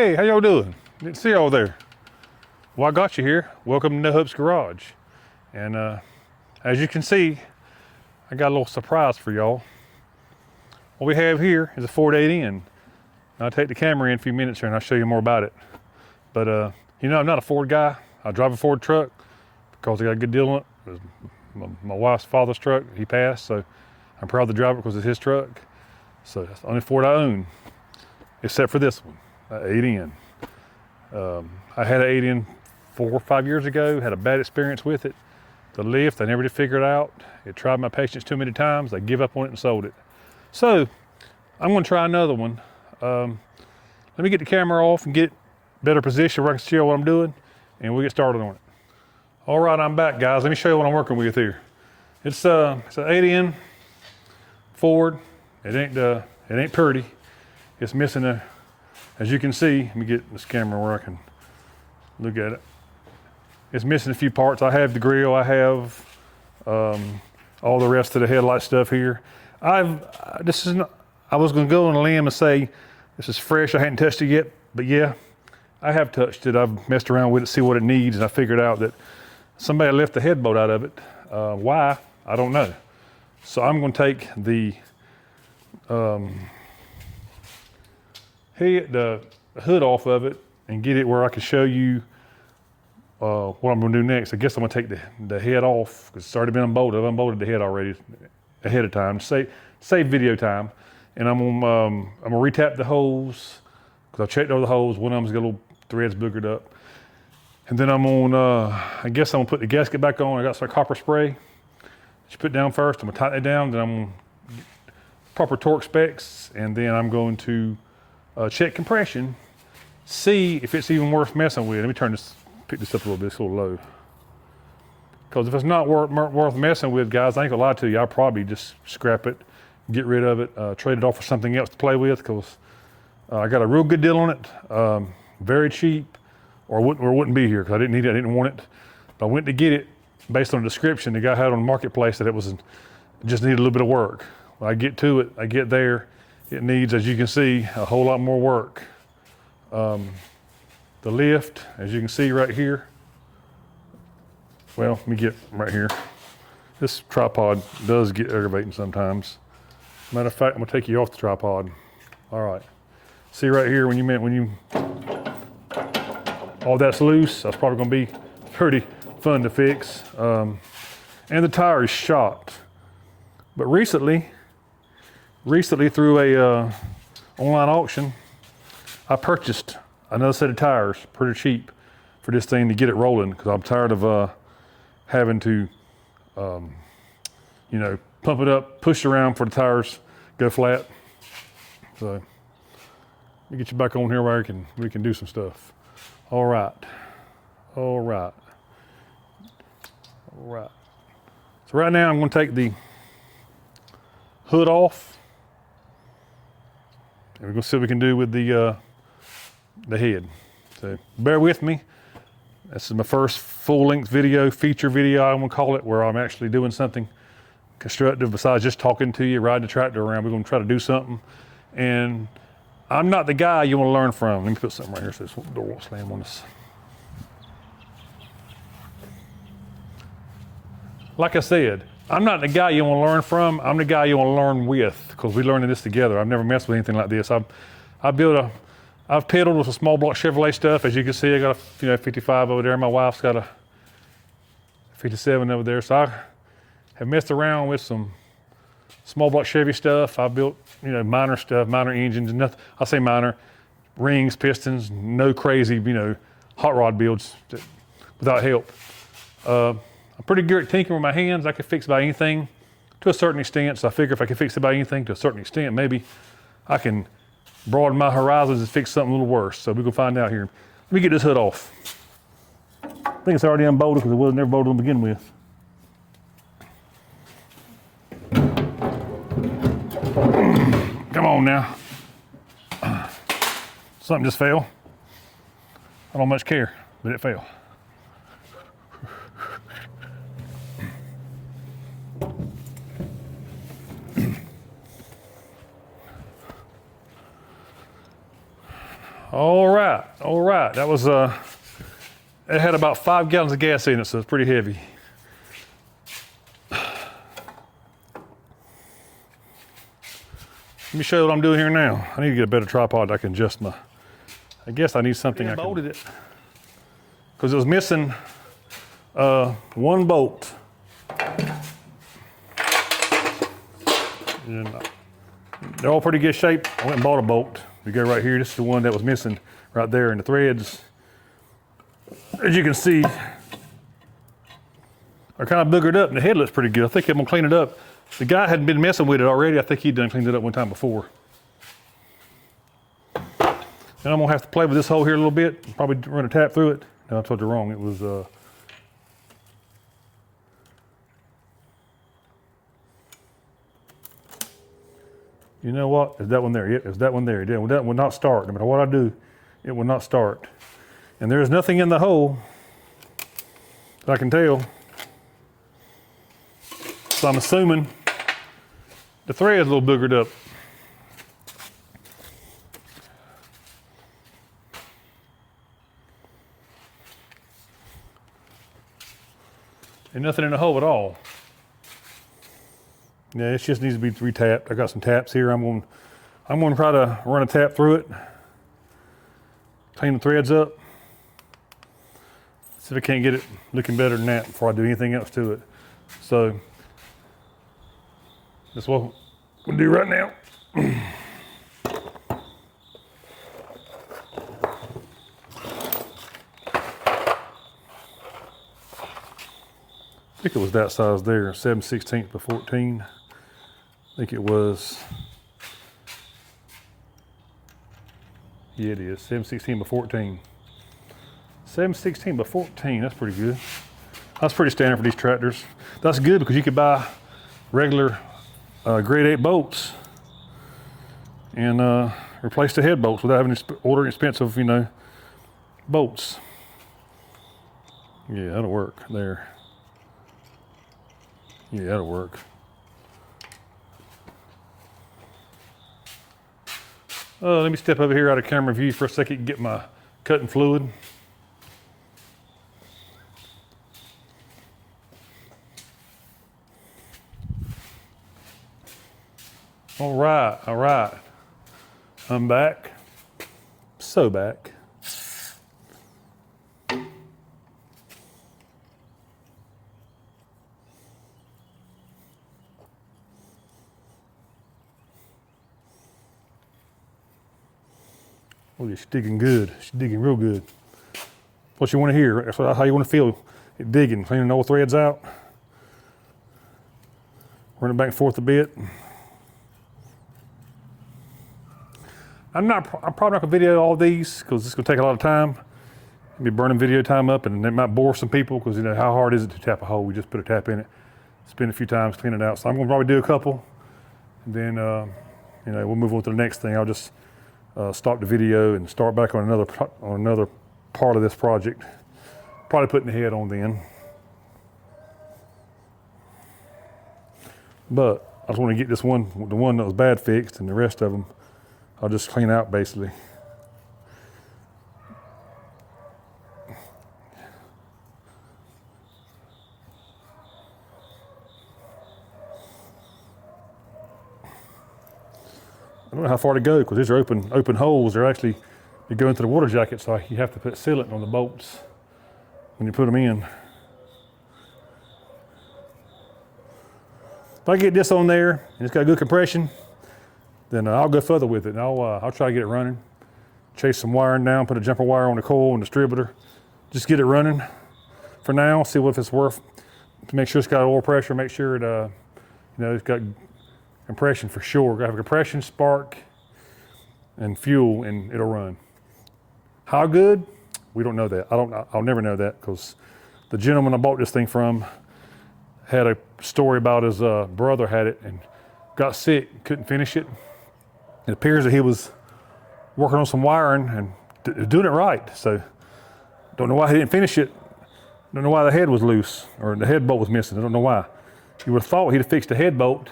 Hey, how y'all doing? Didn't see y'all there. Well, I got you here. Welcome to No Hope's Garage. And as you can see, I got a little surprise for y'all. What we have here is a Ford 8N. I'll take the camera in a few minutes here and I'll show you more about it. But you know, I'm not a Ford guy. I drive a Ford truck because I got a good deal on it. It was my wife's father's truck. He passed, so I'm proud to drive it because it's his truck. So that's the only Ford I own, except for this one, an 8N. I had an 8N 4 or 5 years ago, had a bad experience with it. The lift, I never did figure it out. It tried my patience too many times. I give up on it and sold it. So I'm gonna try another one. Let me get the camera off and get better position where I can see what I'm doing, and we'll get started on it. All right, I'm back, guys. Let me show you what I'm working with here. It's an 8N Ford. It ain't pretty. It's missing as you can see, let me get this camera where I can look at it. It's missing a few parts. I have the grill, I have all the rest of the headlight stuff here. I was gonna go on a limb and say this is fresh, I hadn't touched it yet, but yeah, I have touched it. I've messed around with it, see what it needs, and I figured out that somebody left the head bolt out of it. Why? I don't know. So I'm gonna take the hood off of it and get it where I can show you what I'm gonna do next. I guess I'm gonna take the head off because it's already been unbolted. I've unbolted the head already ahead of time, save video time. And I'm gonna retap the holes because I've checked all the holes. One of them's got little threads boogered up. And then I'm gonna, I guess I'm gonna put the gasket back on. I got some copper spray that you put down first. I'm gonna tighten it down, then I'm gonna get proper torque specs, and then I'm going to check compression, see if it's even worth messing with. Let me pick this up a little bit, it's a little low. Because if it's not worth messing with, guys, I ain't gonna lie to you, I'll probably just scrap it, get rid of it, trade it off for something else to play with, because I got a real good deal on it, very cheap, or wouldn't be here, because I didn't need it, I didn't want it. But I went to get it based on the description the guy had on the marketplace that it just needed a little bit of work. When I get to it, I get there, it needs, as you can see, a whole lot more work. The lift, as you can see right here, well, let me get right here. This tripod does get aggravating sometimes. Matter of fact, I'm gonna take you off the tripod. All right, see right here all that's loose, that's probably gonna be pretty fun to fix. And the tire is shot. But recently through a online auction, I purchased another set of tires pretty cheap for this thing to get it rolling, because I'm tired of having to you know, pump it up, push it around for the tires go flat. So let me get you back on here where we can do some stuff. All right. So right now I'm gonna take the hood off, and we're gonna see what we can do with the head. So bear with me. This is my first full-length video, feature video, I'm gonna call it, where I'm actually doing something constructive besides just talking to you, riding the tractor around. We're gonna try to do something. And I'm not the guy you wanna learn from. Let me put something right here so this door won't slam on us. Like I said, I'm not the guy you wanna learn from, I'm the guy you wanna learn with, because we're learning this together. I've never messed with anything like this. I've pedaled with some small block Chevrolet stuff. As you can see, I got a 55 over there. My wife's got a 57 over there. So I have messed around with some small block Chevy stuff. I built, minor stuff, minor engines, and nothing. I say minor, rings, pistons, no crazy, hot rod builds without help. I'm pretty good at tinkering with my hands. I can fix about anything to a certain extent. So I figure if I can fix about anything to a certain extent, maybe I can broaden my horizons and fix something a little worse. So we're gonna find out here. Let me get this hood off. I think it's already unbolted because it wasn't ever bolted to begin with. Come on now. Something just fell. I don't much care, but it fell. All right. That was, it had about 5 gallons of gas in it, so it's pretty heavy. Let me show you what I'm doing here now. I need to get a better tripod I can adjust my, I guess I need something I bolted it. Because it was missing one bolt. And they're all pretty good shape. I went and bought a bolt. You go right here, this is the one that was missing right there in the threads. As you can see, are kind of boogered up and the head looks pretty good. I think I'm gonna clean it up. The guy hadn't been messing with it already. I think he'd done cleaned it up one time before. And I'm gonna have to play with this hole here a little bit, probably run a tap through it. No, I told you wrong, it was, you know what? Is that one there? Yep, is that one there? That will not start. No matter what I do, it will not start. And there is nothing in the hole that I can tell. So I'm assuming the thread is a little boogered up. And nothing in the hole at all. Yeah, it just needs to be re-tapped. I got some taps here. I'm gonna try to run a tap through it, clean the threads up, see if I can't get it looking better than that before I do anything else to it. So that's what we'll do right now. I think it was that size there, 7/16 by 14. I think it was, yeah it is, 7/16 by 14. 7/16 by 14, that's pretty good. That's pretty standard for these tractors. That's good because you could buy regular grade 8 bolts and replace the head bolts without having to order expensive, bolts. Yeah, that'll work there. Yeah, that'll work. Let me step over here out of camera view for a second and get my cutting fluid. All right. I'm back. So back. Oh, she's digging good. She's digging real good. What you want to hear. That's how you want to feel it digging, cleaning all the threads out. Running back and forth a bit. I'm probably not gonna video all these because it's gonna take a lot of time. I'll be burning video time up and it might bore some people because how hard is it to tap a hole? We just put a tap in it, spin a few times, clean it out. So I'm gonna probably do a couple and then we'll move on to the next thing. I'll just stop the video and start back on another part of this project. Probably putting the head on then. But I just want to get the one that was bad fixed, and the rest of them I'll just clean out basically. I don't know how far to go because these are open holes. They're actually, you go into the water jacket, so you have to put sealant on the bolts when you put them in. If I get this on there and it's got good compression, then I'll go further with it. And I'll try to get it running. Chase some wiring down, put a jumper wire on the coil and distributor. Just get it running for now. See what if it's worth. To make sure it's got oil pressure. Make sure it, it's got compression for sure. Gotta have compression, spark, and fuel, and it'll run. How good? We don't know that. I'll never know that because the gentleman I bought this thing from had a story about his brother had it and got sick, couldn't finish it. It appears that he was working on some wiring and doing it right. So don't know why he didn't finish it. Don't know why the head was loose or the head bolt was missing. I don't know why. You would have thought he'd have fixed the head bolt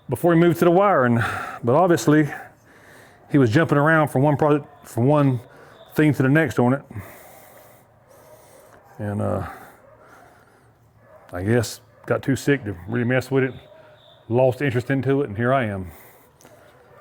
before he moved to the wiring, but obviously he was jumping around from one project, from one thing to the next on it. And I guess got too sick to really mess with it. Lost interest into it, and here I am.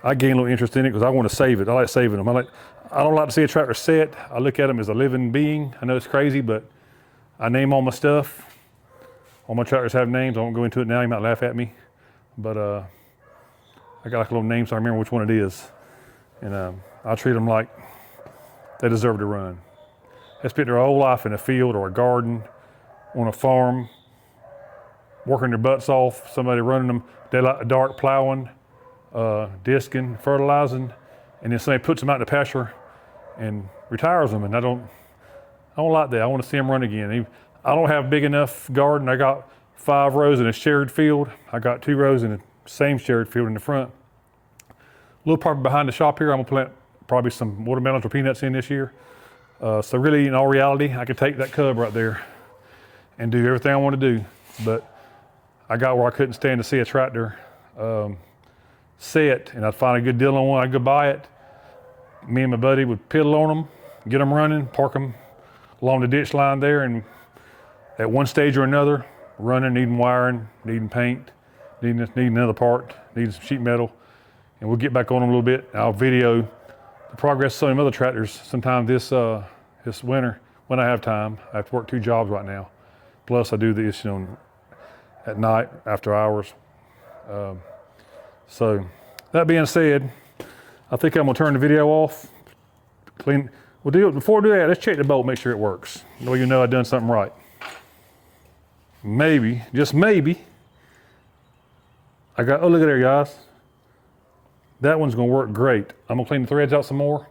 I gained a little interest in it because I want to save it. I like saving them. I don't like to see a tractor set. I look at them as a living being. I know it's crazy, but I name all my stuff. All my tractors have names. I won't go into it now. You might laugh at me, but I got like a little name so I remember which one it is. And I treat them like they deserve to run. They spent their whole life in a field or a garden, on a farm, working their butts off, somebody running them daylight to dark, plowing, disking, fertilizing, and then somebody puts them out in the pasture and retires them. And I don't like that. I want to see them run again. I don't have big enough garden. I got 5 rows in a shared field. I got 2 rows in the same shared field in the front. A little part behind the shop here, I'm gonna plant probably some watermelons or peanuts in this year. So really, in all reality, I could take that cub right there and do everything I want to do. But I got where I couldn't stand to see a tractor set, and I'd find a good deal on one. I'd go buy it. Me and my buddy would piddle on them, get them running, park them along the ditch line there, and at one stage or another, running, needing wiring, needing paint, needing another part, needing some sheet metal, and we'll get back on them a little bit. I'll video the progress of some of them other tractors sometime this winter when I have time. I have to work 2 jobs right now. Plus I do this, at night after hours. So that being said, I think I'm gonna turn the video off. Before I do that, let's check the bolt, make sure it works. That way you know I've done something right. Maybe, just maybe, oh look at there guys. That one's gonna work great. I'm gonna clean the threads out some more.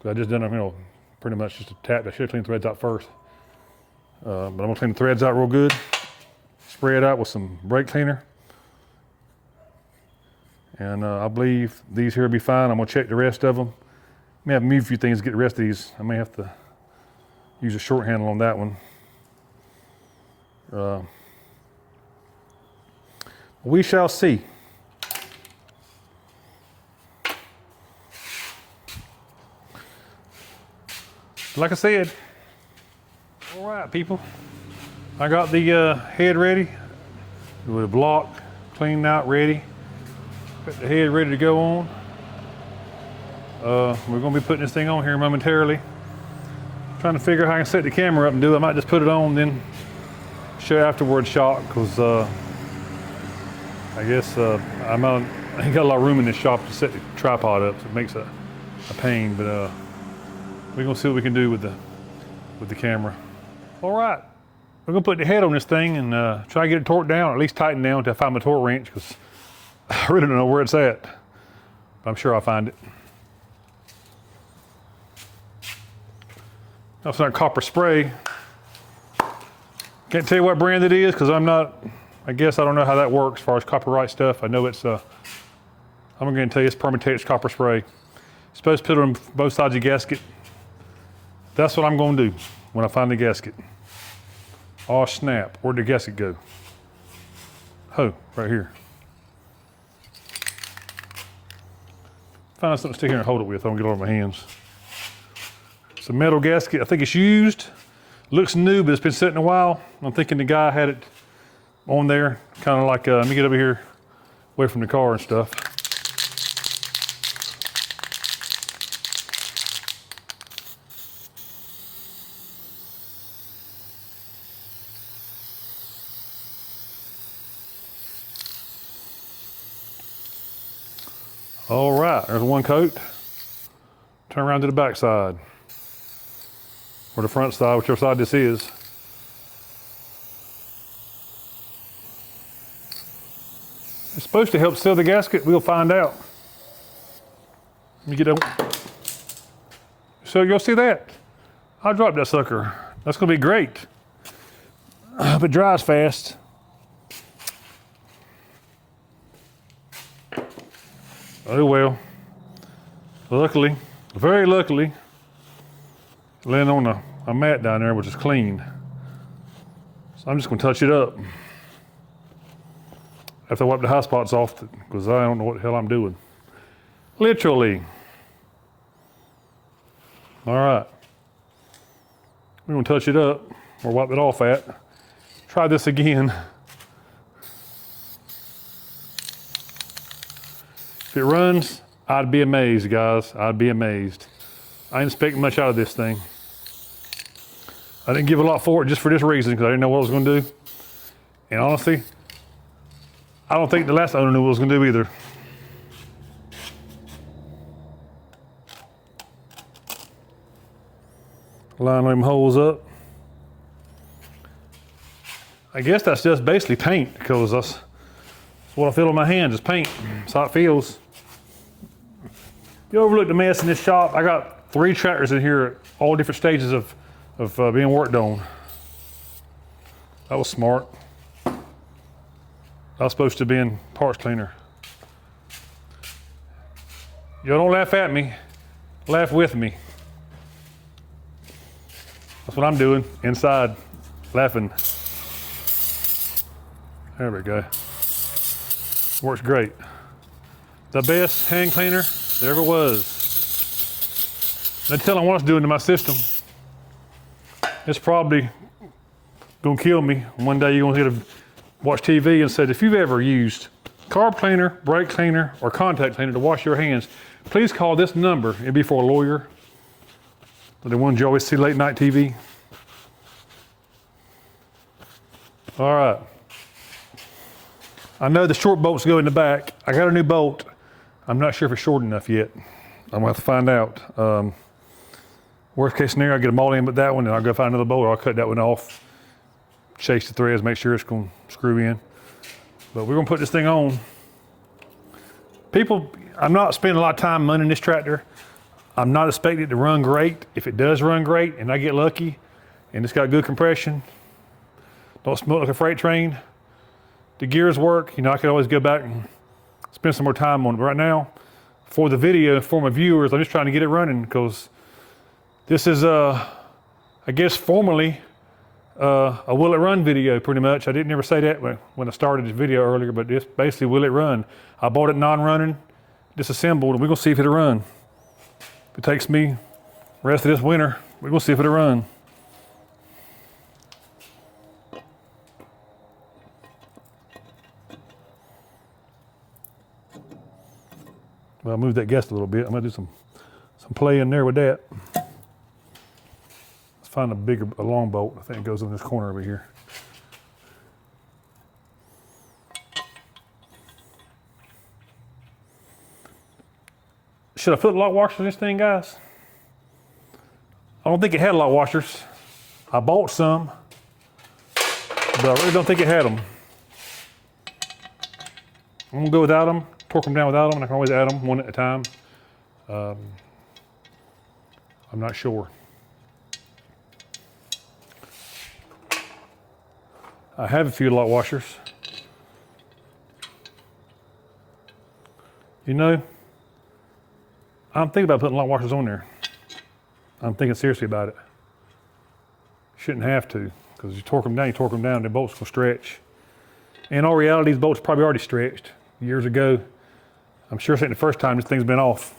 Cause I just done them, pretty much just a tap. I should have cleaned the threads out first. But I'm gonna clean the threads out real good. Spray it out with some brake cleaner. And I believe these here will be fine. I'm gonna check the rest of them. May have to move a few things to get the rest of these. I may have to use a short handle on that one. We shall see. Like I said, all right, people. I got the head ready with a block cleaned out, ready. Got the head ready to go on. We're gonna be putting this thing on here momentarily. Trying to figure out how I can set the camera up and do it. I might just put it on, then show you afterward shot, because I guess I ain't got a lot of room in this shop to set the tripod up, so it makes a pain, but we're gonna see what we can do with the camera. All right, we're gonna put the head on this thing and try to get it torqued down, or at least tightened down until I find my torque wrench, because I really don't know where it's at, but I'm sure I'll find it. That's not copper spray. Can't tell you what brand it is, because I guess I don't know how that works as far as copyright stuff. I know it's, I'm gonna tell you it's Permatex copper spray. You're supposed to put it on both sides of the gasket. That's what I'm gonna do when I find the gasket. Oh snap, where'd the gasket go? Oh, right here. Find something to stick here and hold it with. I don't get it over my hands. It's a metal gasket. I think it's used. Looks new, but it's been sitting a while. I'm thinking the guy had it on there, kind of like, let me get over here, away from the car and stuff. All right, there's one coat. Turn around to the back side, or the front side, whichever side this is. It's supposed to help seal the gasket. We'll find out. Let me get over. So you'll see that. I'll drop that sucker. That's gonna be great. If it dries fast. Oh well. Luckily, very luckily, laying on a mat down there, which is clean. So I'm just gonna touch it up. After I wipe the high spots off, because I don't know what the hell I'm doing. Literally. All right. We're gonna touch it up or wipe it off at. Try this again. If it runs, I'd be amazed, guys. I'd be amazed. I ain't expecting much out of this thing. I didn't give a lot for it just for this reason, because I didn't know what I was gonna do. And honestly, I don't think the last owner knew what I was gonna do either. Line them holes up. I guess that's just basically paint, because that's what I feel in my hands is paint. That's how it feels. You overlook the mess in this shop. I got 3 tractors in here at all different stages of being worked on. That was smart. I was supposed to be in parts cleaner. Y'all don't laugh at me, laugh with me. That's what I'm doing inside, laughing. There we go. Works great. The best hand cleaner there ever was. They tell them what it's doing to my system. It's probably gonna kill me. One day you're gonna watch TV and say, if you've ever used carb cleaner, brake cleaner, or contact cleaner to wash your hands, please call this number. It'd be for a lawyer. The ones you always see late night TV. All right. I know the short bolts go in the back. I got a new bolt. I'm not sure if it's short enough yet. I'm gonna have to find out. Worst case scenario, I get them all in but that one, and I'll go find another bolt, or I'll cut that one off, chase the threads, make sure it's gonna screw in. But we're gonna put this thing on. People, I'm not spending a lot of time running this tractor. I'm not expecting it to run great. If it does run great and I get lucky and it's got good compression, don't smell like a freight train, the gears work, I can always go back and spend some more time on it. But right now, for the video, for my viewers, I'm just trying to get it running, because this is, I guess, formally a will it run video, pretty much. I didn't ever say that when I started this video earlier, but it's basically will it run. I bought it non-running, disassembled, and we're gonna see if it'll run. If it takes me the rest of this winter, we're gonna see if it'll run. Well, I'll move that gas a little bit. I'm gonna do some play in there with that. Let's find a long bolt. I think it goes in this corner over here. Should I put lock washers in this thing, guys? I don't think it had lock washers. I bought some, but I really don't think it had them. I'm gonna go without them, torque them down without them, and I can always add them one at a time. I'm not sure. I have a few lock washers. I'm thinking about putting lock washers on there. I'm thinking seriously about it. Shouldn't have to, because you torque them down, the bolts will stretch. In all reality, these bolts probably already stretched years ago. I'm sure this ain't the first time this thing's been off.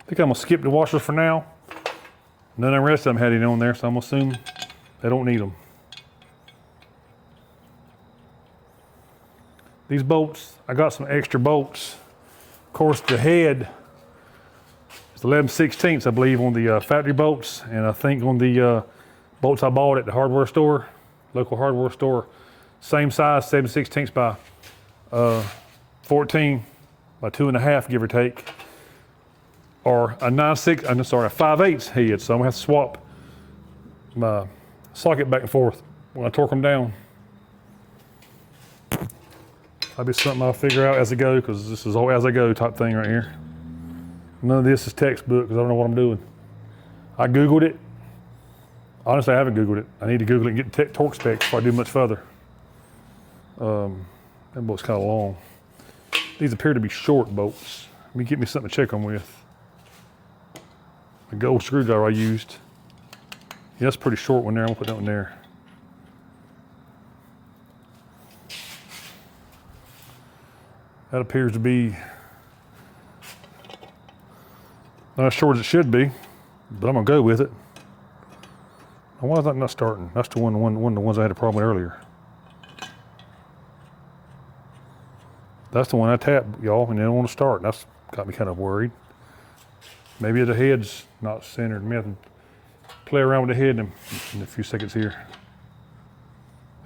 I think I'm gonna skip the washers for now. None of the rest of them had any on there, so I'm gonna assume they don't need them. These bolts, I got some extra bolts. Of course, the head is 11/16, I believe, on the factory bolts, and I think on the bolts I bought at the hardware store, local hardware store, same size, 7/16 by 14 by 2.5, give or take, or a 5/8 head. So I'm gonna have to swap my socket back and forth when I torque them down. That'll be something I'll figure out as I go, because this is all as I go type thing right here. None of this is textbook, because I don't know what I'm doing. I Googled it. Honestly, I haven't Googled it. I need to Google it and get torque specs before I do much further. That bolt's kind of long. These appear to be short bolts. Let me get me something to check them with. The gold screwdriver I used. Yeah, that's a pretty short one there. I'm gonna put that one there. That appears to be not as short as it should be, but I'm gonna go with it. Now, why is that not starting? That's the one of the ones I had a problem with earlier. That's the one I tapped, y'all, and it don't want to start. That's got me kind of worried. Maybe the head's not centered. Maybe I have to play around with the head in a few seconds here.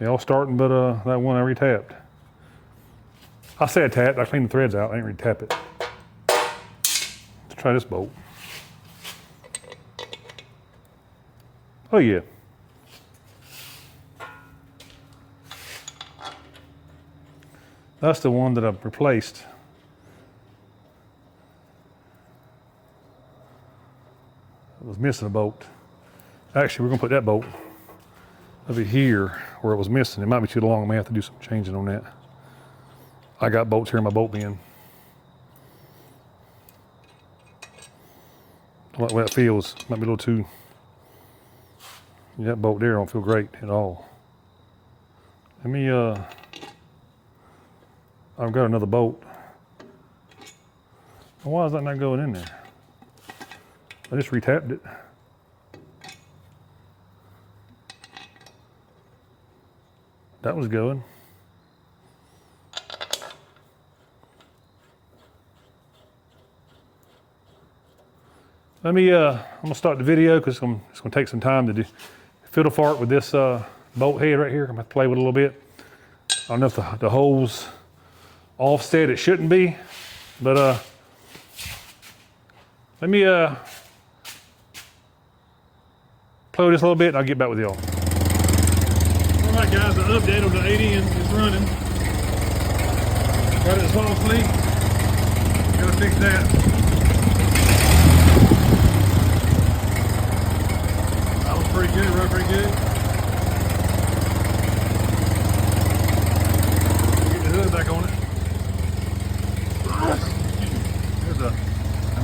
They all starting, but that one I re-tapped. I say I tapped, I cleaned the threads out, I ain't re-tap it. Let's try this bolt. Oh yeah. That's the one that I've replaced. It was missing a bolt. Actually, we're gonna put that bolt over here where it was missing. It might be too long, I may have to do some changing on that. I got bolts here in my bolt bin. I like the way it feels. Might be a little too, that bolt there don't feel great at all. Let me, I've got another bolt. Why is that not going in there? I just re-tapped it. That was going. Let me, I'm gonna start the video because it's gonna take some time to do fiddle fart with this bolt head right here. I'm gonna have to play with it a little bit. I don't know if the hole's offset, it shouldn't be, but let me play with this a little bit and I'll get back with y'all. All right guys, the update on the 80 is running. Got it softly. Gotta fix that. That was pretty good, run pretty good. Get the hood back on it. There's a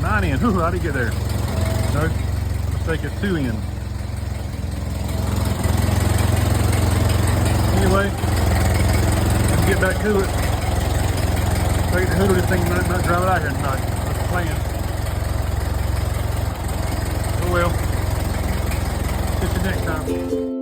9 in. Ooh, how'd it get there? No, let's take a 2 in. Anyway, let's get back to it. Take the hood of this thing, might drive it out here tonight. That's the plan. Oh well. Catch you next time.